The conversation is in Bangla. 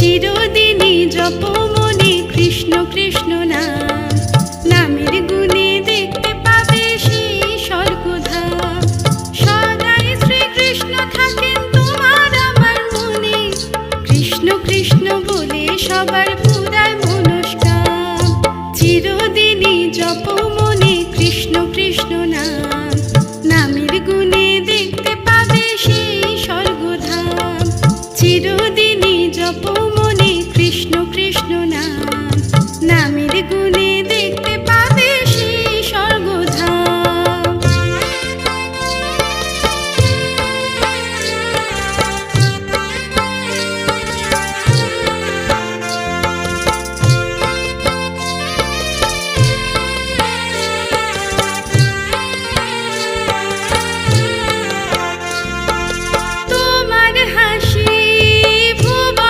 চিরদিনই জপ মনে কৃষ্ণ কৃষ্ণ নাম, নামের গুণে দেখতে পাবে সেই স্বর্গধাম। সদাই শ্রীকৃষ্ণ থাকেন তোমার আমার মনে, কৃষ্ণ কৃষ্ণ বলে সবার পুরায় মনস্কাম। চিরদিনই জপ মনে কৃষ্ণ কৃষ্ণ নাম।